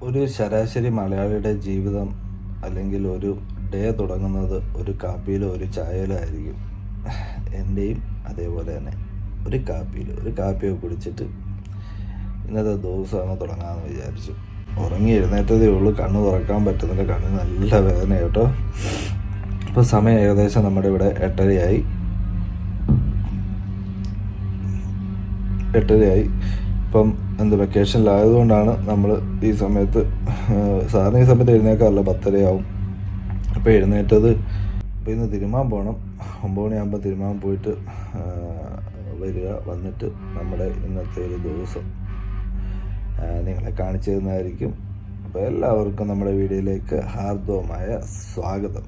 ഒരു ശരാശരി മലയാളിയുടെ ജീവിതം അല്ലെങ്കിൽ ഒരു ഡേ തുടങ്ങുന്നത് ഒരു കാപ്പിയിലോ ഒരു ചായയിലോ ആയിരിക്കും. എൻ്റെയും അതേപോലെ തന്നെ ഒരു കാപ്പിയൊക്കെ കുടിച്ചിട്ട് ഇന്നത്തെ ദിവസം അങ്ങ് തുടങ്ങാമെന്ന് വിചാരിച്ചു. ഉറങ്ങി എഴുന്നേറ്റതേ ഉള്ളൂ, കണ്ണ് തുറക്കാൻ പറ്റുന്നില്ല, കണ്ണിന് നല്ല വേദന കേട്ടോ. ഇപ്പോൾ സമയം ഏകദേശം നമ്മുടെ ഇവിടെ 8:30 ഇപ്പം വെക്കേഷനിലായതുകൊണ്ടാണ് നമ്മൾ ഈ സമയത്ത് സാറിന് ഈ സമയത്ത് എഴുന്നേക്കാറില്ല, 10:30 ആവും. അപ്പോൾ എഴുന്നേറ്റത് ഇപ്പോൾ ഇന്ന് തിരുമാൻ പോകണം. 9 മണിയാകുമ്പോൾ തിരുമാൻ പോയിട്ട് വന്നിട്ട് നമ്മുടെ ഇന്നത്തെ ഒരു ദിവസം നിങ്ങളെ കാണിച്ചു തരുന്നതായിരിക്കും. അപ്പോൾ എല്ലാവർക്കും നമ്മുടെ വീഡിയോയിലേക്ക് ഹാർദവമായ സ്വാഗതം.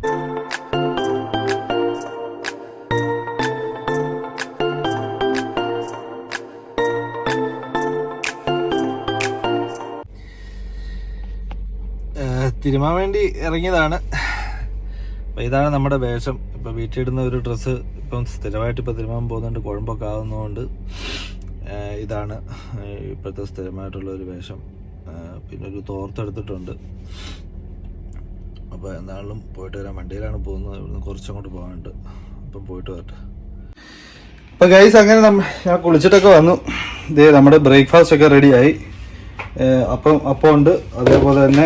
തിരുമാൻ വേണ്ടി ഇറങ്ങിയതാണ്. അപ്പോൾ ഇതാണ് നമ്മുടെ വേഷം. ഇപ്പോൾ വീട്ടിലിടുന്ന ഒരു ഡ്രസ്സ് ഇപ്പം സ്ഥിരമായിട്ട് ഇപ്പോൾ തിരുമാൻ പോകുന്നുണ്ട്, കുഴമ്പൊക്കെ ആകുന്നതുകൊണ്ട് ഇതാണ് ഇപ്പോഴത്തെ സ്ഥിരമായിട്ടുള്ള ഒരു വേഷം. പിന്നെ ഒരു തോർത്തെടുത്തിട്ടുണ്ട്. അപ്പോൾ എന്തായാലും പോയിട്ട് വരാം. വണ്ടിയിലാണ് പോകുന്നത്, ഇവിടുന്ന് കുറച്ചങ്ങോട്ട് പോകാനുണ്ട്. അപ്പം പോയിട്ട് വരട്ടെ. അപ്പോൾ ഗൈസ്, അങ്ങനെ ഞാൻ കുളിച്ചിട്ടൊക്കെ വന്നു. ഇതേ നമ്മുടെ ബ്രേക്ക്ഫാസ്റ്റ് ഒക്കെ റെഡിയായി. അപ്പം ഉണ്ട്, അതേപോലെ തന്നെ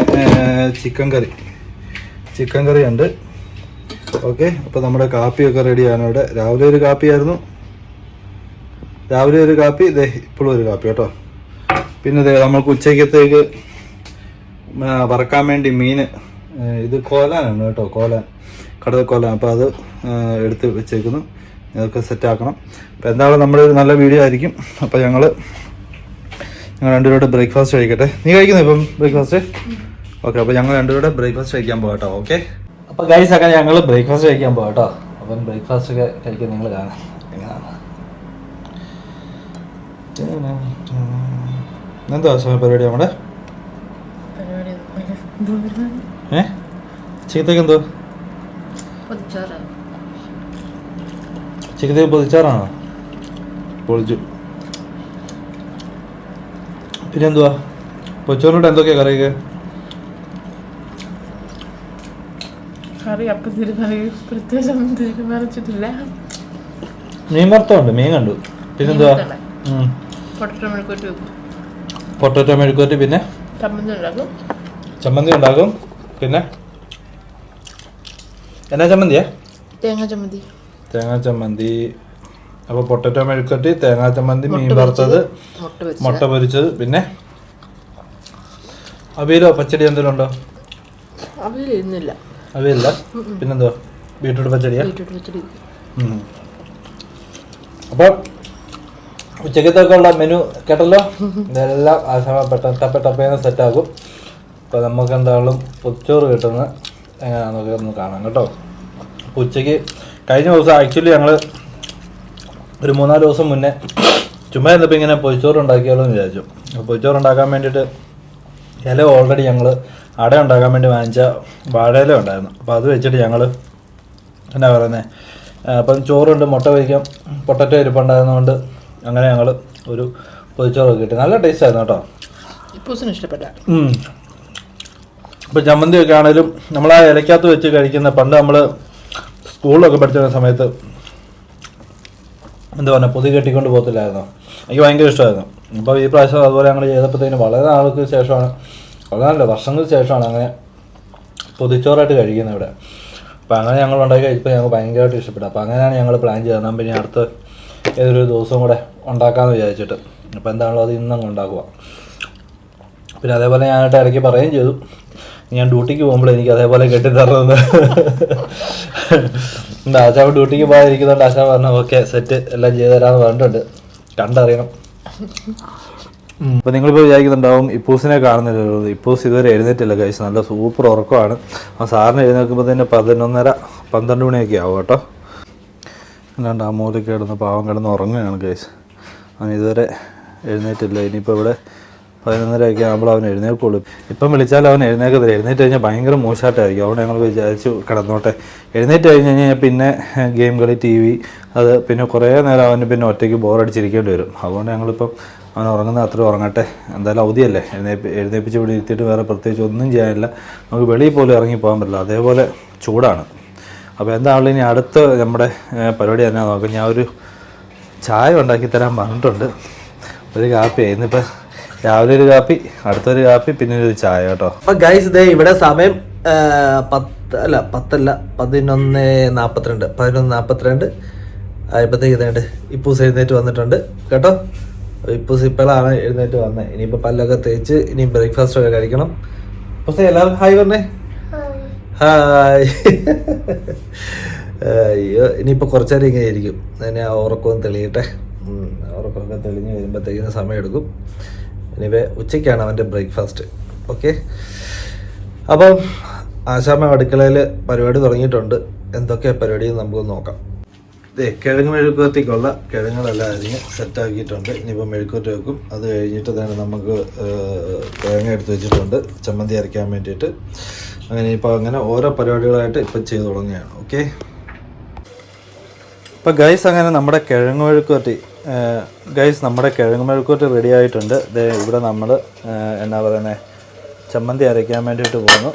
ചിക്കൻ കറി ഉണ്ട്. ഓക്കെ, അപ്പോൾ നമ്മുടെ കാപ്പിയൊക്കെ റെഡിയാണ്. ഇവിടെ രാവിലെ ഒരു കാപ്പിയായിരുന്നു, ഇതേ ഇപ്പോഴും ഒരു കാപ്പി കേട്ടോ. പിന്നെ ഇതേ നമ്മൾക്ക് ഉച്ചയ്ക്കത്തേക്ക് വറക്കാൻ വേണ്ടി മീൻ, ഇത് കോലാനാണ് കേട്ടോ, കടൽ കോലാൻ. അപ്പോൾ അത് എടുത്ത് വെച്ചേക്കുന്നു, ഇതൊക്കെ സെറ്റാക്കണം. അപ്പോൾ എന്തായാലും നമ്മുടെ ഒരു നല്ല വീഡിയോ ആയിരിക്കും. അപ്പോൾ ഞങ്ങൾ രണ്ടുപേരുടെ ബ്രേക്ക്ഫാസ്റ്റ് കഴിക്കട്ടെ. നീ കഴിക്കുന്നു ഇപ്പം ബ്രേക്ക്ഫാസ്റ്റ്? ഓക്കെ, അപ്പോൾ ഞങ്ങൾ രണ്ടുപേരുടെ ബ്രേക്ക്ഫാസ്റ്റ് കഴിക്കാൻ പോകാം കേട്ടോ. ഓക്കെ, അപ്പോൾ ഗൈസ് ഒക്കെ ഞങ്ങൾ ബ്രേക്ക്ഫാസ്റ്റ് കഴിക്കാൻ പോകാം കേട്ടോ. അപ്പം ബ്രേക്ക്ഫാസ്റ്റ് ഒക്കെ കഴിക്കാൻ നിങ്ങൾ കാണാം എങ്ങനെയാണ്. എന്താ പരിപാടി നമ്മുടെ? ഉച്ചക്കത്തേക്ക് എന്തോ? ഉച്ചക്കത്തേക്ക് പൊതിച്ചാറാണോ? പൊളിച്ചു. പിന്നെ എന്തുവാ പൊച്ചോറിനോട് എന്തൊക്കെയാ കറിയൊക്കെ? മീൻ വറുത്തമുണ്ട്, മീൻ കണ്ടു. പിന്നെന്തുവാ? പൊട്ടറ്റോ മെഴുക്കുവരട്ടി, പിന്നെ ചമ്മന്തി ഉണ്ടാക്കും. പിന്നെ എന്നാ ചമ്മന്തിയാ? തേങ്ങാ ചമ്മന്തി. അപ്പോൾ പൊട്ടറ്റോ മെഴുക്കുവരട്ടി, തേങ്ങാ ചമ്മന്തി, മീൻ വറുത്തത്, മുട്ട പൊരിച്ചത്, പിന്നെ അവിയലോ പച്ചടി എന്തെങ്കിലും ഉണ്ടോ? അവിയലില്ല. പിന്നെന്തോ? ബീട്രൂട്ട് പച്ചടിയാ. അപ്പോൾ ഉച്ചക്കത്തേക്ക് ഉള്ള മെനു കേട്ടല്ലോ. ഇതെല്ലാം ടപ്പേന്ന് സെറ്റാക്കും. അപ്പോൾ നമുക്ക് എന്തായാലും പൊതിച്ചോറ് കിട്ടുന്നത് എങ്ങനെയാണെന്നൊക്കെ ഒന്ന് കാണാം കേട്ടോ. അപ്പോൾ ഉച്ചയ്ക്ക് കഴിഞ്ഞ ദിവസം ആക്ച്വലി ഞങ്ങൾ ഒരു 3-4 ദിവസം മുന്നേ ചുമ്മാ ഇരുന്നപ്പോൾ ഇങ്ങനെ പൊതിച്ചോറ് ഉണ്ടാക്കിയാലോ എന്ന് വിചാരിച്ചു. അപ്പോൾ പൊതിച്ചോറ് ഉണ്ടാക്കാൻ വേണ്ടിയിട്ട് ഇല ഓൾറെഡി ഞങ്ങൾ അട ഉണ്ടാക്കാൻ വേണ്ടി വാങ്ങിച്ച വാഴയില ഉണ്ടായിരുന്നു. അപ്പോൾ അത് വെച്ചിട്ട് ഞങ്ങൾ എന്നാ പറയുന്നത്, അപ്പം ചോറുണ്ട്, മുട്ട പൊരിക്കാം, പൊട്ടറ്റോ ഇരിപ്പുണ്ടായിരുന്നതുകൊണ്ട് അങ്ങനെ ഞങ്ങൾ ഒരു പൊതിച്ചോറൊക്കെ കിട്ടി. നല്ല ടേസ്റ്റ് ആയിരുന്നു കേട്ടോ. ഇഷ്ടപ്പെട്ട. ഇപ്പോൾ ചമ്മന്തിയൊക്കെ ആണെങ്കിലും നമ്മൾ ആ ഇലക്കകത്ത് വെച്ച് കഴിക്കുന്ന, പണ്ട് നമ്മൾ സ്കൂളിലൊക്കെ പഠിച്ചിരുന്ന സമയത്ത് എന്താ പറയുക, പൊതി കെട്ടിക്കൊണ്ട് പോകത്തില്ലായിരുന്നു. എനിക്ക് ഭയങ്കര ഇഷ്ടമായിരുന്നു. അപ്പോൾ ഈ പ്രാവശ്യം അതുപോലെ ഞങ്ങൾ ചെയ്തപ്പോഴത്തേനും വളരെ നാൾക്ക് ശേഷമാണ്, വളരെ വർഷങ്ങൾക്ക് ശേഷമാണ് അങ്ങനെ പൊതിച്ചോറായിട്ട് കഴിക്കുന്നത് ഇവിടെ. അപ്പോൾ അങ്ങനെ ഞങ്ങൾ ഉണ്ടാക്കി കഴിച്ചപ്പോൾ ഞങ്ങൾക്ക് ഭയങ്കരമായിട്ട് ഇഷ്ടപ്പെട്ടു. അപ്പോൾ അങ്ങനെയാണ് ഞങ്ങൾ പ്ലാൻ ചെയ്തത്. എന്നാൽ പിന്നെ അടുത്ത ഏതൊരു ദിവസവും കൂടെ ഉണ്ടാക്കാമെന്ന് വിചാരിച്ചിട്ട്. അപ്പോൾ എന്താണല്ലോ അത് ഇന്നങ്ങ് ഉണ്ടാക്കുക. പിന്നെ അതേപോലെ ഞാനായിട്ട് ഇടയ്ക്ക് പറയുകയും ചെയ്തു, ഞാൻ ഡ്യൂട്ടിക്ക് പോകുമ്പോൾ എനിക്ക് അതേപോലെ കെട്ടിത്തരണമെന്ന്. ആശാവ് ഡ്യൂട്ടിക്ക് പോകാതിരിക്കുന്നുണ്ട്. ആശാ പറഞ്ഞു ഓക്കെ സെറ്റ് എല്ലാം ചെയ്തു തരാമെന്ന് പറഞ്ഞിട്ടുണ്ട്, കണ്ടറിയണം. അപ്പോൾ നിങ്ങളിപ്പോൾ വിചാരിക്കുന്നുണ്ടാവും ഇപ്പൂസിനെ കാണുന്നില്ലല്ലോ. ഇപ്പൂസ് ഇതുവരെ എഴുന്നേറ്റില്ല ഗൈസ്, നല്ല സൂപ്പർ ഉറക്കമാണ്. ആ സാറിന് എഴുന്നേൽക്കുമ്പോൾ തന്നെ 11:30-12 മണിയൊക്കെ ആവും കേട്ടോ. അല്ലാണ്ട് ആ മൂലയ്ക്ക് കിടന്ന് പാവം കിടന്ന് ഉറങ്ങുകയാണ് ഗൈസ്. അവൻ ഇതുവരെ എഴുന്നേറ്റില്ല. ഇനിയിപ്പോൾ ഇവിടെ 11:30 ആകുമ്പോൾ അവൻ എഴുന്നേൽക്കുള്ളൂ. ഇപ്പം വിളിച്ചാൽ അവൻ എഴുന്നേൽക്കത്തില്ല. എഴുന്നേറ്റ് കഴിഞ്ഞാൽ ഭയങ്കര മോശമായിട്ടായിരിക്കും. അതുകൊണ്ട് ഞങ്ങൾ വിചാരിച്ചു കിടന്നോട്ടെ. എഴുന്നേറ്റ് കഴിഞ്ഞ് കഴിഞ്ഞാൽ പിന്നെ ഗെയിം കളി, TV, അത് പിന്നെ കുറേ നേരം അവന് പിന്നെ ഒറ്റയ്ക്ക് ബോറടിച്ചിരിക്കേണ്ടി വരും. അതുകൊണ്ട് ഞങ്ങളിപ്പം അവൻ ഉറങ്ങുന്ന അത്ര ഉറങ്ങട്ടെ. എന്തായാലും അവധിയല്ലേ, എഴുന്നേപ്പിച്ച് ഇവിടെ ഇരുത്തിയിട്ട് വേറെ പ്രത്യേകിച്ച് ഒന്നും ചെയ്യാനില്ല. നമുക്ക് വെളിയിൽ പോലും ഇറങ്ങി പോകാൻ പറ്റില്ല, അതേപോലെ ചൂടാണ്. അപ്പോൾ എന്താണല്ലോ ഇനി അടുത്ത നമ്മുടെ പരിപാടി തന്നെ നോക്കാം. ഞാൻ ഒരു ചായ ഉണ്ടാക്കി തരാൻ പറഞ്ഞിട്ടുണ്ട്. ഒരു കാപ്പി ഇന്നിപ്പോൾ രാവിലെ ഒരു കാപ്പി, അടുത്തൊരു കാപ്പി, പിന്നെ ഒരു ചായ കേട്ടോ. അപ്പം ഗൈസ് ഇതേ ഇവിടെ സമയം 11:42 ആയപ്പോഴത്തേക്ക് ഇതേണ്ട് ഇപ്പൂസ് എഴുന്നേറ്റ് വന്നിട്ടുണ്ട് കേട്ടോ. ഇപ്പൂസ് ഇപ്പോഴാണ് എഴുന്നേറ്റ് വന്നത്. ഇനിയിപ്പോൾ പല്ലൊക്കെ തേച്ച് ഇനി ബ്രേക്ക്ഫാസ്റ്റ് ഒക്കെ കഴിക്കണം. പക്ഷേ എല്ലാവർക്കും ഹായ് പറഞ്ഞേ. ഹായ്. അയ്യോ ഇനിയിപ്പോൾ കുറച്ച് നേരം ഇങ്ങനെ ഇരിക്കും. അതിനെ ഉറക്കവും തെളിയട്ടെ. ഉറക്കമൊക്കെ തെളിഞ്ഞ് വരുമ്പോഴത്തേക്കിന് സമയമെടുക്കും. ഇനിയിപ്പോൾ ഉച്ചയ്ക്കാണ് അവൻ്റെ ബ്രേക്ക്ഫാസ്റ്റ്. ഓക്കെ, അപ്പം ആശാമ്മ അടുക്കളയിൽ പരിപാടി തുടങ്ങിയിട്ടുണ്ട്. എന്തൊക്കെ പരിപാടി നമുക്ക് നോക്കാം. കിഴങ്ങ് മെഴുക്കുവരട്ടിക്കുള്ള കിഴങ്ങുകളെല്ലാം അരിഞ്ഞ് സെറ്റാക്കിയിട്ടുണ്ട്. ഇനിയിപ്പോൾ മെഴുക്കുവരട്ടി വെക്കും. അത് കഴിഞ്ഞിട്ട് തന്നെ നമുക്ക് തേങ്ങ എടുത്ത് വെച്ചിട്ടുണ്ട് ചമ്മന്തി അരയ്ക്കാൻ വേണ്ടിയിട്ട്. അങ്ങനെ ഇപ്പോൾ അങ്ങനെ ഓരോ പരിപാടികളായിട്ട് ഇപ്പം ചെയ്ത് തുടങ്ങുകയാണ്. ഓക്കെ, ഇപ്പോൾ ഗൈസ് അങ്ങനെ നമ്മുടെ കിഴങ്ങ് മെഴുക്കുവരട്ടി റെഡി ആയിട്ടുണ്ട്. ഇവിടെ നമ്മൾ എന്നാ പറയുന്നത് ചമ്മന്തി അരയ്ക്കാൻ വേണ്ടിയിട്ട് പോകുന്നു.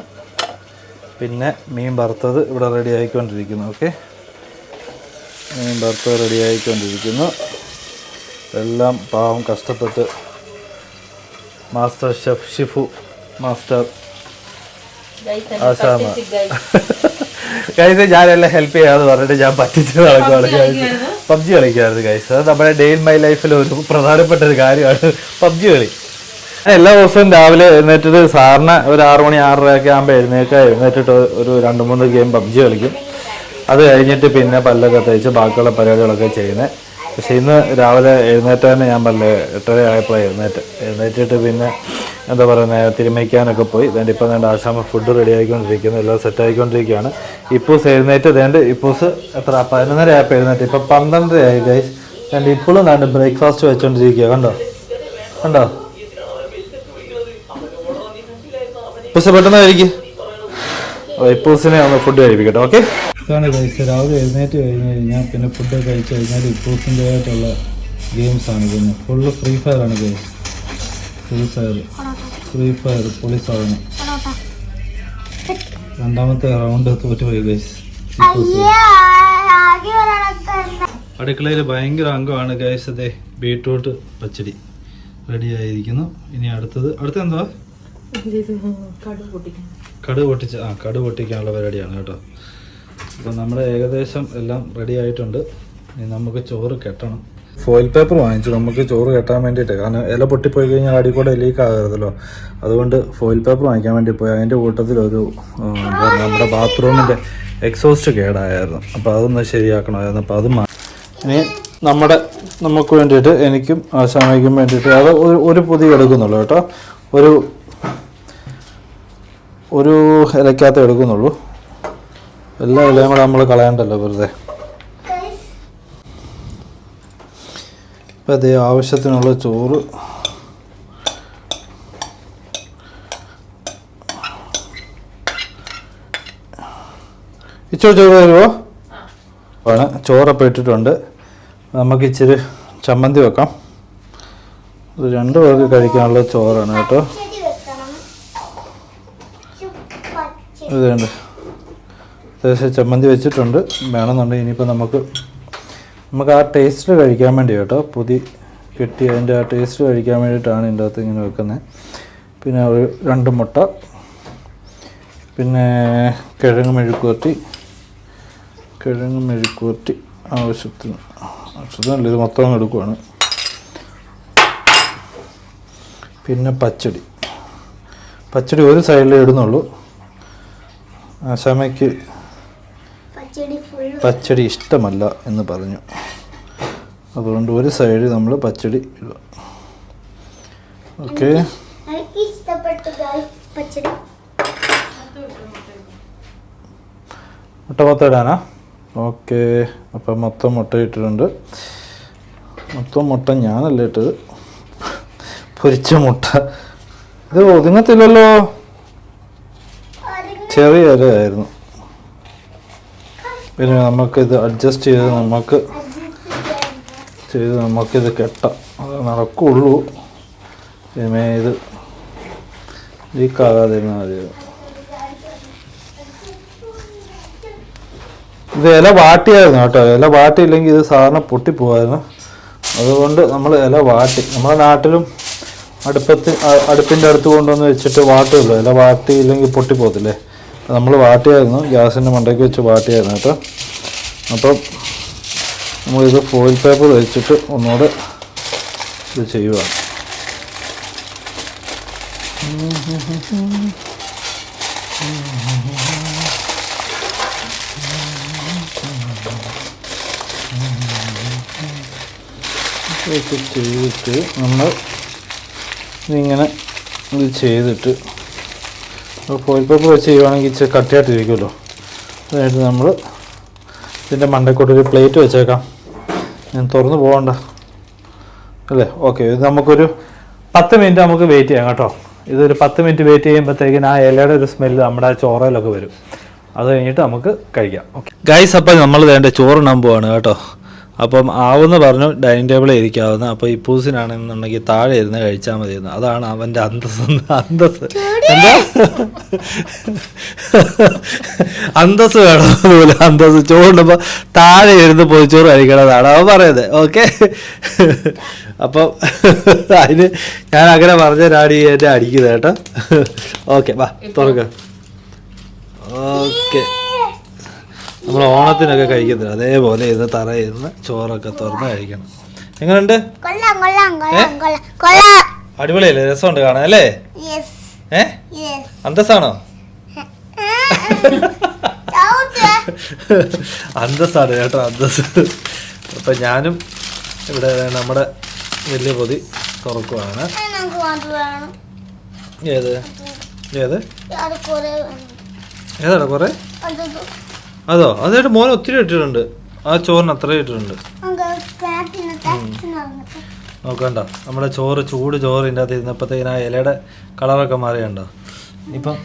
പിന്നെ മീൻ വറുത്തത് ഇവിടെ റെഡി ആയിക്കൊണ്ടിരിക്കുന്നു. ഓക്കെ, മീൻ വറുത്തത് റെഡി ആയിക്കൊണ്ടിരിക്കുന്നു. എല്ലാം പാവം കഷ്ടപ്പെട്ട് മാസ്റ്റർ ഷെഫ് ഷിഫു മാസ്റ്റർ ആശാമ ഗൈസ് ഞാനെല്ലാം ഹെൽപ്പ് ചെയ്യാമെന്ന് പറഞ്ഞിട്ട് ഞാൻ പറ്റിച്ച് നടക്കുവാണ്. ഗൈസ് പബ്ജി കളിക്കായിരുന്നു ഗൈസ്. അത് നമ്മുടെ ഡേ ഇൻ മൈ ലൈഫിൽ ഒരു പ്രധാനപ്പെട്ട ഒരു കാര്യമാണ് പബ്ജി കളി. എല്ലാ ദിവസവും രാവിലെ എഴുന്നേറ്റിട്ട് സാറിന് ഒരു 6 മണി 6:30 ആകുമ്പോൾ എഴുന്നേറ്റിട്ട് ഒരു 2-3 ഗെയിം പബ്ജി കളിക്കും. അത് കഴിഞ്ഞിട്ട് പിന്നെ പല്ലൊക്കെ തേച്ച് ബാക്കിയുള്ള പരിപാടികളൊക്കെ ചെയ്യുന്നത്. പക്ഷേ ഇന്ന് രാവിലെ എഴുന്നേറ്റ് തന്നെ ഞാൻ 8:30 ആയപ്പോഴാണ് എഴുന്നേറ്റിട്ട് പിന്നെ എന്താ പറയുന്നത് തിരുമയ്ക്കാനൊക്കെ പോയി. ഇപ്പം വേണ്ട ആശാമ ഫുഡ് റെഡി ആയിക്കൊണ്ടിരിക്കുന്നു, എല്ലാം സെറ്റ് ആയിക്കൊണ്ടിരിക്കുകയാണ്. ഇപ്പൂസ് എഴുന്നേറ്റ് ഇപ്പൂസ് എത്ര 11:30 ആയപ്പോൾ എഴുന്നേറ്റ്, ഇപ്പം 12:30 ആയി ഗൈസ്. ഇപ്പോഴും വേണ്ട ബ്രേക്ക്ഫാസ്റ്റ് വെച്ചോണ്ടിരിക്കുക. കണ്ടോ ഇപ്പൂസ് പെട്ടെന്ന് കഴിക്കും. ഇപ്പൂസിനെ ഒന്ന് ഫുഡ് കഴിപ്പിക്കട്ടെ. ഓക്കെ, ഇതാണ് ഗൈസ് രാവിലെ എഴുന്നേറ്റ് കഴിഞ്ഞ് കഴിഞ്ഞാൽ പിന്നെ ഫുഡ് കഴിച്ച് കഴിഞ്ഞാൽ ഇപ്പൂസിൻ്റെ ആയിട്ടുള്ള ഗെയിംസാണ്. പിന്നെ ഫുള്ള് ഫ്രീ ഫയർ ആണ് ഗൈസ്. ഫ്രീ ഫയർ പൊളി സാധനം. രണ്ടാമത്തെ റൗണ്ട് തോറ്റുപോയി ഗൈസ്. അടുക്കളയിൽ ഭയങ്കര അംഗമാണ് ഗൈസ്. അതെ ബീട്രൂട്ട് പച്ചടി റെഡി ആയിരിക്കുന്നു. ഇനി അടുത്തത് എന്തുവാ? കടുക് പൊട്ടിക്കാനുള്ള പരിപാടിയാണ് കേട്ടോ. അപ്പം നമ്മുടെ ഏകദേശം എല്ലാം റെഡി ആയിട്ടുണ്ട്. ഇനി നമുക്ക് ചോറ് കെട്ടണം. ഫോയിൽ പേപ്പർ വാങ്ങിച്ചു നമുക്ക് ചോറ് കെട്ടാൻ വേണ്ടിയിട്ട്. കാരണം ഇല പൊട്ടിപ്പോയി കഴിഞ്ഞാൽ അടി കൂടെ ലീക്ക് ആകരുതല്ലോ. അതുകൊണ്ട് ഫോയിൽ പേപ്പർ വാങ്ങിക്കാൻ വേണ്ടി പോയി. അതിൻ്റെ കൂട്ടത്തിലൊരു നമ്മുടെ ബാത്റൂമിൻ്റെ എക്സോസ്റ്റ് കേടായിരുന്നു. അപ്പോൾ അതൊന്ന് ശരിയാക്കണമായിരുന്നു. അപ്പോൾ അത് ഇനി നമുക്ക് വേണ്ടിയിട്ട് എനിക്കും ആശാമയ്ക്കും വേണ്ടിയിട്ട് അത് ഒരു പൊതി എടുക്കുന്നുള്ളൂ കേട്ടോ. ഒരു ഇലക്കകത്ത് എടുക്കുന്നുള്ളൂ. എല്ലാ ഇലയും കൂടെ നമ്മൾ കളയണ്ടല്ലോ വെറുതെ. ഇപ്പം അതേ ആവശ്യത്തിനുള്ള ചോറ് ചോറ് തരുമോ? ആണ് ചോറപ്പം ഇട്ടിട്ടുണ്ട്. നമുക്ക് ഇച്ചിരി ചമ്മന്തി വെക്കാം. ഇത് 2 പേർക്ക് കഴിക്കാനുള്ള ചോറാണ് കേട്ടോ. ഇതുണ്ട് അത്യാവശ്യം ചമ്മന്തി വെച്ചിട്ടുണ്ട്. വേണമെന്നുണ്ടെങ്കിൽ ഇനിയിപ്പോൾ നമുക്ക് ആ ടേസ്റ്റ് കഴിക്കാൻ വേണ്ടി കേട്ടോ. പൊതി കെട്ടി അതിൻ്റെ ആ ടേസ്റ്റ് കഴിക്കാൻ വേണ്ടിയിട്ടാണ് ഇതിൻ്റെ അകത്ത് ഇങ്ങനെ വെക്കുന്നത്. പിന്നെ ഒരു 2 മുട്ട, പിന്നെ കിഴങ്ങ് മെഴുക്കുവരട്ടി ആവശ്യത്തിനല്ല, ഇത് മൊത്തം എടുക്കുവാണ്. പിന്നെ പച്ചടി ഒരു സൈഡിലേ ഇടുന്നുള്ളൂ. ആശാമയ്ക്ക് പച്ചടി ഇഷ്ടമല്ല എന്ന് പറഞ്ഞു. അതുകൊണ്ട് ഒരു സൈഡ് നമ്മൾ പച്ചടി ഇടുക. ഓക്കെ, മുട്ട ഇടാനാ? ഓക്കെ, അപ്പം മൊത്തം മുട്ട ഇട്ടിട്ടുണ്ട്. മൊത്തം മുട്ട ഞാനല്ല ഇട്ടത്, പൊരിച്ച മുട്ട. ഇത് ഒതുങ്ങത്തില്ലല്ലോ, ചെറിയ ഇലയായിരുന്നു. പിന്നെ നമുക്കിത് അഡ്ജസ്റ്റ് ചെയ്ത് നമുക്കിത് കെട്ടാം. അത് നടക്കുള്ളൂ. ഇത് ലീക്കാകാതിരുന്നാൽ മതി. ഇത് ഇല വാട്ടിയായിരുന്നു കേട്ടോ. ഇല വാട്ടിയില്ലെങ്കിൽ ഇത് സാധാരണ പൊട്ടിപ്പോവായിരുന്നു. അതുകൊണ്ട് നമ്മൾ ഇല വാട്ടി, നമ്മുടെ നാട്ടിലും അടുപ്പിൻ്റെ അടുത്ത് കൊണ്ടുവന്ന് വെച്ചിട്ട് വാട്ടുമല്ലോ. ഇല വാട്ടിയില്ലെങ്കിൽ പൊട്ടിപ്പോകത്തില്ലേ. നമ്മൾ വാട്ടിയായിരുന്നു, ഗ്യാസിൻ്റെ മണ്ടയ്ക്ക് വെച്ച് വാട്ടിയായിരുന്നു കേട്ടോ. അപ്പം നമ്മളിത് ഫോയിൽ പേപ്പർ വെച്ചിട്ട് ഒന്നുകൂടെ ഇത് ചെയ്യുക. ചെയ്തിട്ട് നമ്മൾ ഇതിങ്ങനെ ഇത് ചെയ്തിട്ട് ഫോയിൽ പേപ്പർ വെച്ച് ചെയ്യുവാണെങ്കിൽ ഇച്ചിരി കട്ടിയായിട്ടിരിക്കുമല്ലോ. അതായത് നമ്മൾ ഇതിൻ്റെ മണ്ടയ്ക്കോട്ടൊരു പ്ലേറ്റ് വെച്ചേക്കാം. ഞാൻ തുറന്ന് പോകണ്ട അല്ലേ? ഓക്കെ, ഇത് നമുക്കൊരു 10 മിനിറ്റ് നമുക്ക് വെയിറ്റ് ചെയ്യാം കേട്ടോ. ഇതൊരു 10 മിനിറ്റ് വെയിറ്റ് ചെയ്യുമ്പോഴത്തേക്കിന് ആ ഇലയുടെ ഒരു സ്മെല്ല് നമ്മുടെ ആ ചോറയിലൊക്കെ വരും. അത് കഴിഞ്ഞിട്ട് നമുക്ക് കഴിക്കാം. ഓക്കെ ഗൈസ്, അപ്പം നമ്മൾ വേണ്ട ചോറുണ്ണാൻ പോവാണ് കേട്ടോ. അപ്പം ആവുമെന്ന് പറഞ്ഞു ഡൈനിങ് ടേബിളിൽ ഇരിക്കാവുന്ന. അപ്പോൾ ഈ പൂസിനാണെന്നുണ്ടെങ്കിൽ താഴെ ഇരുന്ന് കഴിച്ചാൽ മതിയെന്ന്. അതാണ് അവൻ്റെ അന്തസ്. എന്താ അന്തസ് വേണം. അതുപോലെ അന്തസ് ചോറുണ്ടപ്പോൾ താഴെ ഇരുന്ന് പൊതിച്ചോറ് കഴിക്കണതാണ് അവൻ പറയുന്നത്. ഓക്കെ, അപ്പം അതിന് ഞാൻ അങ്ങനെ പറഞ്ഞ ഡാഡി എന്നെ അടിക്കുന്നത് കേട്ടോ. ഓക്കെ വാ തുറക്ക. ഓക്കെ, നമ്മൾ ഓണത്തിനൊക്കെ കഴിക്കത്തില്ല അതേപോലെ ഇത് തറയിരുന്ന് ചോറൊക്കെ തുറന്ന് കഴിക്കണം. എങ്ങനെയുണ്ട്? അടിപൊളിയല്ലേ? രസമുണ്ട് കാണാൻ അല്ലേ? അന്തസ്സാണോ? അന്തസ്സാണ് കേട്ടോ, അന്തസ്. അപ്പൊ ഞാനും ഇവിടെ നമ്മുടെ വലിയ പൊതി തുറക്കുവാണ്. ഏത് ഏത് ഏതാടാ കുറെ? അതോ, അതായിട്ട് മോനെ ഒത്തിരി ഇട്ടിട്ടുണ്ട്. ആ ചോറിന് അത്രയും ഇട്ടിട്ടുണ്ട്. നോക്കണ്ട, നമ്മുടെ ചോറ് ചൂട് ചോറ് ഇതിൻ്റെ അകത്ത് ഇരുന്നപ്പോഴത്തേന് ആ ഇലയുടെ കളറൊക്കെ മാറിയുണ്ടോ ഇപ്പം?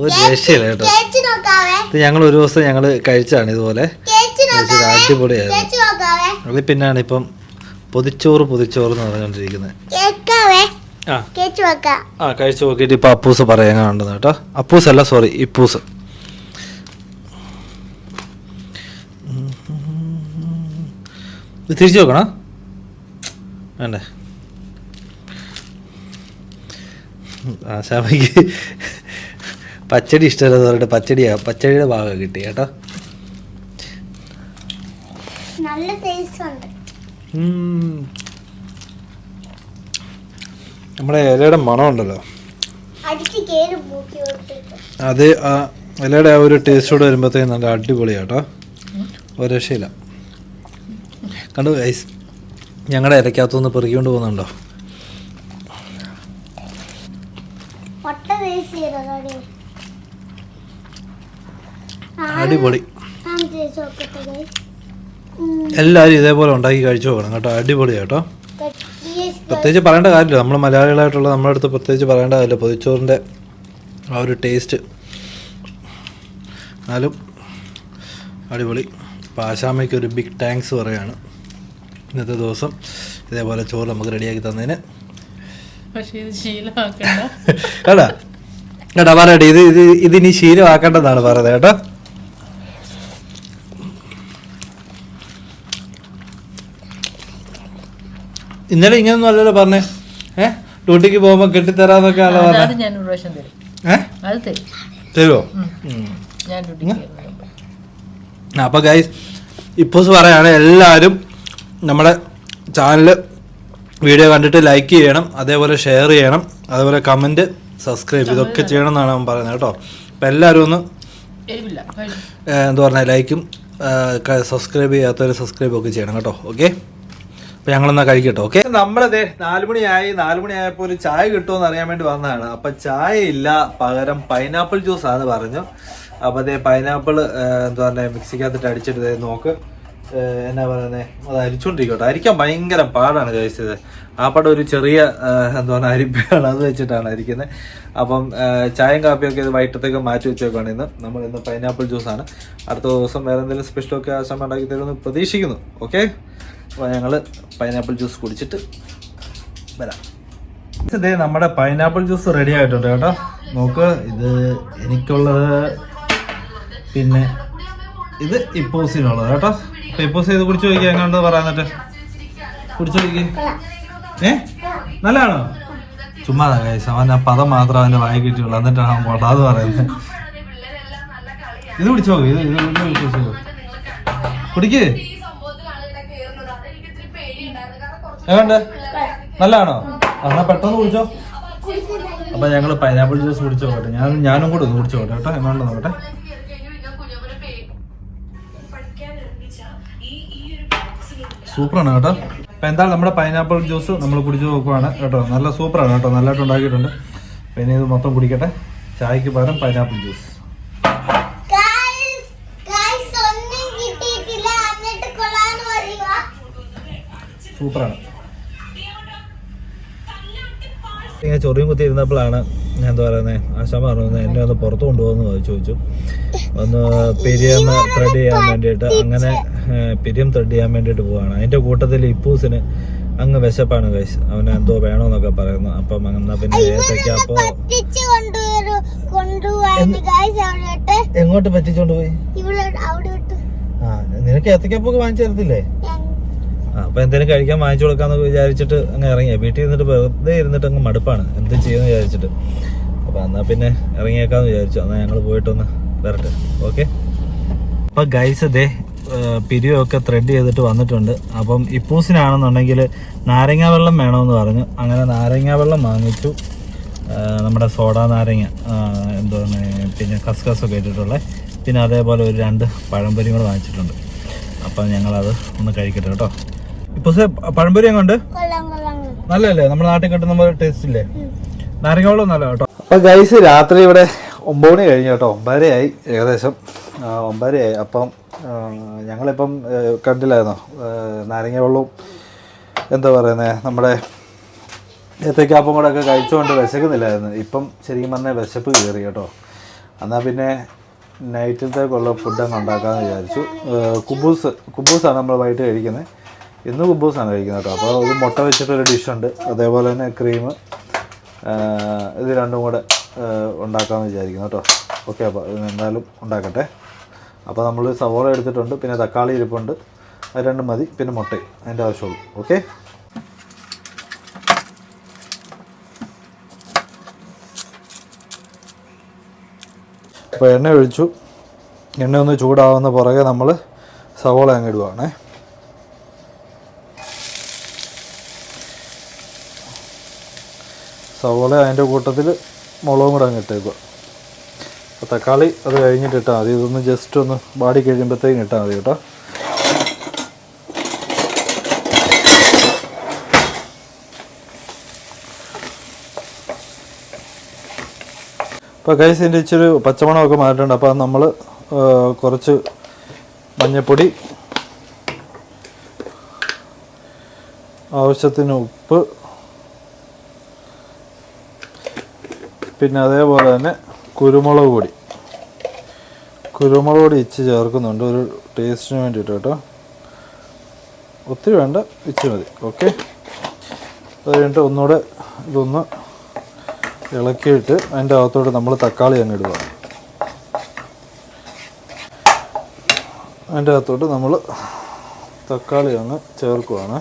ഒരു രക്ഷയില്ല കേട്ടോ. ഇത് ഞങ്ങൾ ഒരു ദിവസം ഞങ്ങൾ കഴിച്ചാണ് ഇതുപോലെ. അടിപൊളിയായിരുന്നു. അത് പിന്നാണ് ഇപ്പം പൊതിച്ചോറ് എന്ന് പറഞ്ഞുകൊണ്ടിരിക്കുന്നത്. കഴിച്ചു നോക്കിയിട്ട് ഇപ്പൊ അപ്പൂസ് പറയാൻ കാണുന്നത് കേട്ടോ. അപ്പൂസ് അല്ല, സോറി, ഇപ്പൂസ്. തിരിച്ചു നോക്കണം വേണ്ടേ? ആശാമയ്ക്ക് പച്ചടി ഇഷ്ടമല്ലെന്ന് പറഞ്ഞിട്ട് പച്ചടിയുടെ ഭാഗം കിട്ടി കേട്ടോ. നമ്മുടെ ഇലയുടെ മണം ഉണ്ടല്ലോ, അത് ആ ഇലയുടെ ആ ഒരു ടേസ്റ്റോട് വരുമ്പോഴത്തേക്കും നല്ല അടിപൊളിയാട്ടോ. ഒരു രക്ഷയില്ല. കണ്ടു ഗൈസ്, ഞങ്ങളുടെ ഇലക്കകത്തുനിന്ന് പെറുക്കിക്കൊണ്ട് പോകുന്നുണ്ടോ? അടിപൊളി. എല്ലാവരും ഇതേപോലെ ഉണ്ടാക്കി കഴിച്ചു നോക്കണം കേട്ടോ. അടിപൊളിയാട്ടോ. പ്രത്യേകിച്ച് പറയേണ്ട കാര്യമില്ല, നമ്മൾ മലയാളികളായിട്ടുള്ള നമ്മുടെ അടുത്ത് പ്രത്യേകിച്ച് പറയേണ്ട കാര്യമില്ല പൊതിച്ചോറിൻ്റെ ആ ഒരു ടേസ്റ്റ്. എന്നാലും അടിപൊളി. അപ്പോൾ ആശാമയ്ക്ക് ഒരു ബിഗ് താങ്ക്സ് പറയാണ് ഇന്നത്തെ ദിവസം ഇതേപോലെ ചോറ് നമുക്ക് റെഡിയാക്കി തന്നതിന്. കേട്ടാ കേട്ടാ പറയട്ടെ, ഇതിനി ശീലമാക്കേണ്ടതാണ് പറയുന്നത് കേട്ടോ. ഇന്നലെ ഇങ്ങനൊന്നും അല്ലല്ലോ പറഞ്ഞേ. ഡ്യൂട്ടിക്ക് പോകുമ്പോ കെട്ടിത്തരാന്നൊക്കെ തരുമോ? അപ്പൊ ഗൈസ്, ഇപ്പോസ് പറയാണ് എല്ലാവരും നമ്മുടെ ചാനല് വീഡിയോ കണ്ടിട്ട് ലൈക്ക് ചെയ്യണം, അതേപോലെ ഷെയർ ചെയ്യണം, അതേപോലെ കമന്റ്, സബ്സ്ക്രൈബ് ഇതൊക്കെ ചെയ്യണം എന്നാണ് അവൻ പറയുന്നത് കേട്ടോ. അപ്പം എല്ലാവരും ഒന്ന് എന്താ പറഞ്ഞാൽ ലൈക്കും സബ്സ്ക്രൈബ് ചെയ്യാത്തവർ സബ്സ്ക്രൈബ് ഒക്കെ ചെയ്യണം കേട്ടോ. ഓക്കെ, അപ്പം ഞങ്ങളെന്നാ കഴിക്കട്ടോ. ഓക്കെ, നമ്മളതേ 4 മണിയായി. 4 മണിയായപ്പോൾ ഒരു ചായ കിട്ടുമെന്ന് അറിയാൻ വേണ്ടി വന്നതാണ്. അപ്പം ചായ ഇല്ല, പകരം പൈനാപ്പിൾ ജ്യൂസ് ആണെന്ന് പറഞ്ഞു. അപ്പം അതേ പൈനാപ്പിൾ എന്താ പറയുക മിക്സിക്കകത്തിട്ട് അടിച്ചിട്ട് നോക്ക് എന്നാ പറയുന്നത്, അത് അരിച്ചോണ്ടിരിക്കട്ടെ. അരിക്കാൻ ഭയങ്കര പാടാണ് കഴിച്ചത്. ആ പടം ഒരു ചെറിയ എന്താ പറയുക അരിപ്പയാണ്, അത് വെച്ചിട്ടാണ് അരിക്കുന്നത്. അപ്പം ചായയും കാപ്പിയൊക്കെ ഇത് വൈകിട്ടത്തേക്ക് മാറ്റി വെച്ചേക്കാണ്. ഇന്ന് പൈനാപ്പിൾ ജ്യൂസാണ്. അടുത്ത ദിവസം വേറെ എന്തെങ്കിലും സ്പെഷ്യലൊക്കെ ആശാമ ഉണ്ടാക്കി തരുമെന്ന് പ്രതീക്ഷിക്കുന്നു. ഓക്കെ, അപ്പോൾ ഞങ്ങൾ പൈനാപ്പിൾ ജ്യൂസ് കുടിച്ചിട്ട് വരാം. ഇതേ നമ്മുടെ പൈനാപ്പിൾ ജ്യൂസ് റെഡി ആയിട്ടുണ്ട് കേട്ടോ. നോക്ക്, ഇത് എനിക്കുള്ളത്, പിന്നെ ഇത് ഇപ്പോസിനുള്ളത് കേട്ടോ. അപ്പോൾ ഇപ്പോസ് ഇത് കുടിച്ചു നോക്കിയാൽ എങ്ങനെയുണ്ട് പറയാന്നിട്ട് കുടിച്ചു നോക്കി. നല്ലതാണോ? ചുമ്മാ അവൻ ആ പദം മാത്രം അവൻ്റെ വായി കിട്ടിയുള്ളൂ, എന്നിട്ടാണ് അവൻ കൊള്ളാതെ പറയുന്നത്. ഇത് കുടിച്ചു നോക്ക്, ഇത് കുടിക്ക്. എങ്ങനെയുണ്ട്? നല്ലതാണോ? എന്നാൽ പെട്ടെന്ന് കുടിച്ചോ. അപ്പം ഞങ്ങൾ പൈനാപ്പിൾ ജ്യൂസ് കുടിച്ചു നോക്കട്ടെ. ഞാനും കൂടെ ഒന്ന് കുടിച്ചു നോക്കട്ടെ കേട്ടോ. എങ്ങനെയുണ്ട് നോക്കട്ടെ. സൂപ്പറാണ് കേട്ടോ. അപ്പം എന്താണ് നമ്മുടെ പൈനാപ്പിൾ ജ്യൂസ് നമ്മൾ കുടിച്ചു നോക്കുവാണ് കേട്ടോ. നല്ല സൂപ്പറാണ് കേട്ടോ, നല്ലതായിട്ട് ഉണ്ടാക്കിയിട്ടുണ്ട്. പിന്നെ ഇത് മൊത്തം കുടിക്കട്ടെ. ചായക്ക് പകരം പൈനാപ്പിൾ ജ്യൂസ്. സൂപ്പറാണ്. ഇങ്ങനെ ചൊറിയും കുത്തി ഇരുന്നപ്പോഴാണ് ഞാൻ എന്താ പറയുന്നത്, ആശാ പറഞ്ഞത് എന്നെ ഒന്ന് പുറത്ത് കൊണ്ടുപോകുമെന്ന് ചോദിച്ചു. ഒന്ന് പെരിയം ത്രെഡ് ചെയ്യാൻ വേണ്ടിയിട്ട്. അങ്ങനെ പെരിയം ത്രെഡ് ചെയ്യാൻ വേണ്ടിയിട്ട് പോവാണ്. അതിൻ്റെ കൂട്ടത്തിൽ ഇപ്പൂസിന് അങ്ങ് വിശപ്പാണ് ഗൈസ്. അവന് എന്തോ വേണമെന്നൊക്കെ പറയുന്നു. അപ്പം എന്നാ പിന്നെ ഏത്തയ്ക്കപ്പോ എങ്ങോട്ട് പറ്റിച്ചോണ്ട് പോയി? നിനക്ക് ഏത്തയ്ക്കപ്പൊക്കെ വാങ്ങിച്ചു തരത്തില്ലേ? അപ്പൊ എന്തെങ്കിലും കഴിക്കാൻ വാങ്ങിച്ചു കൊടുക്കാന്ന് വിചാരിച്ചിട്ട് അങ്ങ് ഇറങ്ങിയ. വീട്ടിൽ ഇരുന്നിട്ട് വെറുതെ ഇരുന്നിട്ട് അങ്ങ് മടുപ്പാണ്, എന്ത് ചെയ്യുമെന്ന് വിചാരിച്ചിട്ട്. അപ്പൊ എന്നാ പിന്നെ ഇറങ്ങിയേക്കാന്ന് വിചാരിച്ചു. എന്നാൽ ഞങ്ങൾ പോയിട്ടൊന്ന് വരട്ടെ. ഓക്കെ. അപ്പൊ ഗൈസ് ദേ പിരിയൊക്കെ ത്രെഡ് ചെയ്തിട്ട് വന്നിട്ടുണ്ട്. അപ്പം ഇപ്പൂസിനാണെന്നുണ്ടെങ്കിൽ നാരങ്ങ വെള്ളം വേണമെന്ന് പറഞ്ഞു. അങ്ങനെ നാരങ്ങ വെള്ളം വാങ്ങിച്ചു. നമ്മുടെ സോഡാ നാരങ്ങ, എന്താണ്, പിന്നെ കസ്കസൊക്കെ ഇട്ടിട്ടുള്ളത്. പിന്നെ അതേപോലെ ഒരു 2 പഴംപൊരിയും കൂടെ വാങ്ങിച്ചിട്ടുണ്ട്. അപ്പം ഞങ്ങളത് ഒന്ന് കഴിക്കട്ടെ കേട്ടോ. ഇപ്പൊ പഴംപൊരി എങ്ങോണ്ട്? നല്ലല്ലേ? നമ്മുടെ നാട്ടിൽ കിട്ടുന്ന ടേസ്റ്റ് ഇല്ലേ? നാരങ്ങ വെള്ളം നല്ല കേട്ടോ. അപ്പൊ ഗൈസ് രാത്രി ഇവിടെ 9 മണി കഴിഞ്ഞു കേട്ടോ. 9:30 ആയി, ഏകദേശം 9:30 ആയി. അപ്പം ഞങ്ങളിപ്പം കണ്ടില്ലായിരുന്നോ നാരങ്ങ വെള്ളവും എന്താ പറയുന്നത്, നമ്മുടെ ഏത്തയ്ക്കാപ്പം കൂടെ ഒക്കെ കഴിച്ചുകൊണ്ട് വിശക്കുന്നില്ലായിരുന്നു. ഇപ്പം ശരിക്കും പറഞ്ഞാൽ വിശപ്പ് കയറി കേട്ടോ. എന്നാൽ പിന്നെ നൈറ്റിലത്തേക്കുള്ള ഫുഡ് അങ്ങ് ഉണ്ടാക്കാമെന്ന് വിചാരിച്ചു. കുബൂസാണ് നമ്മൾ വൈകിട്ട് കഴിക്കുന്നത്. ഇന്ന് കുബൂസാണ് കഴിക്കുന്നത് കേട്ടോ. അപ്പോൾ ഒരു മുട്ട വെച്ചിട്ടൊരു ഡിഷുണ്ട്, അതേപോലെ തന്നെ ക്രീം, ഇത് രണ്ടും കൂടെ ഉണ്ടാക്കാമെന്ന് വിചാരിക്കുന്നു കേട്ടോ. ഓക്കെ. അപ്പോൾ എന്തായാലും ഉണ്ടാക്കട്ടെ. അപ്പോൾ നമ്മൾ സവോള എടുത്തിട്ടുണ്ട്, പിന്നെ തക്കാളി ഇരിപ്പുണ്ട്, അത് രണ്ടും മതി, പിന്നെ മുട്ടയും അതിൻ്റെ ആവശ്യമുള്ളൂ. ഓക്കെ. അപ്പോൾ എണ്ണ ഒഴിച്ചു. എണ്ണ ഒന്ന് ചൂടാവുന്ന പുറകെ നമ്മൾ സവോള അങ്ങ് ഇടുവാണേ. സവോള അതിൻ്റെ കൂട്ടത്തിൽ മുളകും കൂടെ അങ്ങ് ഇട്ടേക്കുക. അപ്പോൾ തക്കാളി അത് കഴിഞ്ഞിട്ട് ഇട്ടാൽ മതി. ഇതൊന്ന് ജസ്റ്റ് ഒന്ന് വാടി കഴിയുമ്പോഴത്തേക്കും ഇട്ടാൽ മതി കേട്ടോ. ഇപ്പോൾ ഗൈസ് ഇതിൻ്റെ ഇച്ചിരി പച്ചമണമൊക്കെ മാറ്റിട്ടുണ്ട്. അപ്പോൾ നമ്മൾ കുറച്ച് മഞ്ഞൾപ്പൊടി, ആവശ്യത്തിന് ഉപ്പ്, പിന്നെ അതേപോലെ തന്നെ കുരുമുളക് പൊടി ഇച്ചിരി ചേർക്കുന്നുണ്ട് ഒരു ടേസ്റ്റിന് വേണ്ടിയിട്ട് കേട്ടോ. ഒത്തിരി വേണ്ട, ഇച്ചിരി മതി. ഓക്കെ. അത് കഴിഞ്ഞിട്ട് ഒന്നുകൂടെ ഇതൊന്ന് ഇളക്കിയിട്ട് അതിൻ്റെ അകത്തോട്ട് നമ്മൾ തക്കാളി അങ്ങ് ഇടുക. അതിൻ്റെ അകത്തോട്ട് നമ്മൾ തക്കാളി അങ്ങ് ചേർക്കുവാണ്.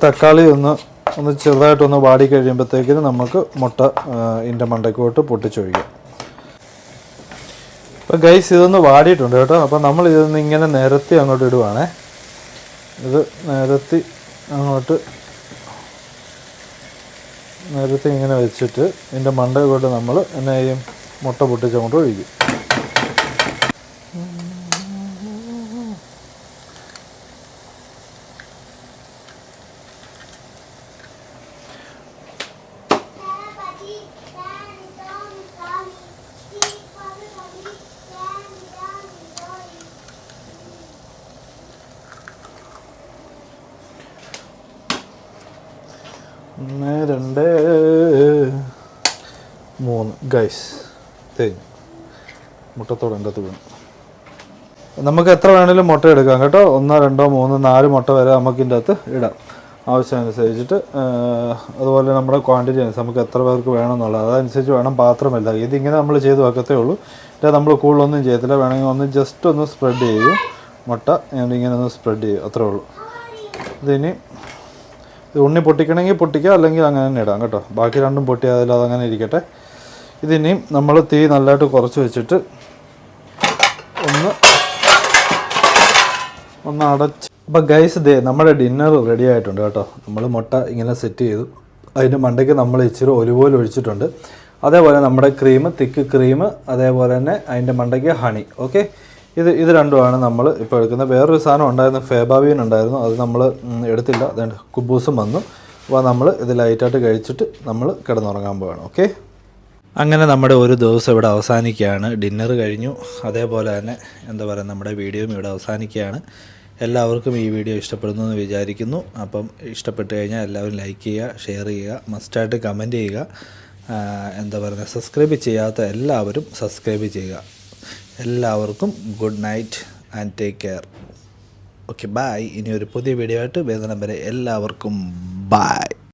തക്കാളി ഒന്ന് ചെറുതായിട്ടൊന്ന് വാടി കഴിയുമ്പോഴത്തേക്കിന് നമുക്ക് മുട്ട ഇതിൻ്റെ മണ്ടയ്ക്കോട്ട് പൊട്ടിച്ചൊഴിക്കാം. അപ്പോൾ ഗൈസ് ഇതൊന്ന് വാടിയിട്ടുണ്ട് കേട്ടോ. അപ്പോൾ നമ്മൾ ഇതൊന്ന് ഇങ്ങനെ നിരത്തി അങ്ങോട്ട് ഇടുവാണേ. ഇത് നിരത്തി ഇങ്ങനെ വെച്ചിട്ട് ഇതിൻ്റെ മണ്ടയ്ക്കോട്ട് നമ്മൾ എന്നെ ചെയ്യും, മുട്ട പൊട്ടിച്ചങ്ങോട്ട് ഒഴിക്കും. ഒന്ന്, രണ്ട്, മൂന്ന് ഗൈസ് തേഞ്ഞു. മുട്ടത്തോട് എൻ്റെ അകത്ത് വീണു. നമുക്ക് എത്ര വേണേലും മുട്ട എടുക്കാം കേട്ടോ. 1, 2, 3, 4 മുട്ട വരെ നമുക്ക് ഇതിൻ്റെ അകത്ത് ഇടാം ആവശ്യമനുസരിച്ചിട്ട്. അതുപോലെ നമ്മുടെ ക്വാണ്ടിറ്റി അനുസരിച്ച് നമുക്ക് എത്ര പേർക്ക് വേണമെന്നുള്ളത് അതനുസരിച്ച് വേണം പാത്രമല്ല. ഇതിങ്ങനെ നമ്മൾ ചെയ്ത് വെക്കത്തേ ഉള്ളൂ. നമ്മൾ കൂടുതലൊന്നും ചെയ്യത്തില്ല. വേണമെങ്കിൽ ഒന്ന് ജസ്റ്റ് ഒന്ന് സ്പ്രെഡ് ചെയ്യും മുട്ട, ഇങ്ങനെ ഒന്ന് സ്പ്രെഡ് ചെയ്യും, അത്രേ ഉള്ളൂ. ഇതിനി ഉണ്ണി പൊട്ടിക്കണമെങ്കിൽ പൊട്ടിക്കുക, അല്ലെങ്കിൽ അങ്ങനെ തന്നെ ഇടാം കേട്ടോ. ബാക്കി രണ്ടും പൊട്ടിയാൽ അതങ്ങനെ ഇരിക്കട്ടെ. ഇതിനിയും നമ്മൾ തീ നല്ലതായിട്ട് കുറച്ച് വെച്ചിട്ട് ഒന്ന് അടച്ച്. അപ്പോൾ ഗൈസ് ദേ നമ്മുടെ ഡിന്നർ റെഡി ആയിട്ടുണ്ട് കേട്ടോ. നമ്മൾ മുട്ട ഇങ്ങനെ സെറ്റ് ചെയ്തു. അതിൻ്റെ മണ്ടയ്ക്ക് നമ്മൾ ഇച്ചിരി ഒലിവ് ഓയിൽ ഒഴിച്ചിട്ടുണ്ട്. അതേപോലെ നമ്മുടെ തിക്ക് ക്രീം, അതേപോലെ തന്നെ അതിൻ്റെ മണ്ടയ്ക്ക് ഹണി. ഓക്കെ, ഇത് രണ്ടുമാണ് നമ്മൾ ഇപ്പോൾ എടുക്കുന്നത്. വേറൊരു സാധനം ഉണ്ടായിരുന്നു, ഫേബാവീൻ ഉണ്ടായിരുന്നു, അത് നമ്മൾ എടുത്തില്ല. അതുകൊണ്ട് കുബൂസും വന്നു. അപ്പോൾ നമ്മൾ ഇത് ലൈറ്റായിട്ട് കഴിച്ചിട്ട് നമ്മൾ കിടന്നുറങ്ങാൻ പോവുകയാണ്. ഓക്കെ, അങ്ങനെ നമ്മുടെ ഒരു ദിവസം ഇവിടെ അവസാനിക്കുകയാണ്. ഡിന്നർ കഴിഞ്ഞു. അതേപോലെ തന്നെ എന്താ പറയുക, നമ്മുടെ വീഡിയോയും ഇവിടെ അവസാനിക്കുകയാണ്. എല്ലാവർക്കും ഈ വീഡിയോ ഇഷ്ടപ്പെടുന്നു എന്ന് വിചാരിക്കുന്നു. അപ്പം ഇഷ്ടപ്പെട്ട് കഴിഞ്ഞാൽ എല്ലാവരും ലൈക്ക് ചെയ്യുക, ഷെയർ ചെയ്യുക, മസ്റ്റായിട്ട് കമൻറ്റ് ചെയ്യുക. എന്താ പറയുക, സബ്സ്ക്രൈബ് ചെയ്യാത്ത എല്ലാവരും സബ്സ്ക്രൈബ് ചെയ്യുക. എല്ലാവർക്കും good night and take care. Okay, bye. ഇനി ഒരു പുതിയ വീഡിയോ ആയിട്ട് വരുന്ന വരെ എല്ലാവർക്കും ബൈ.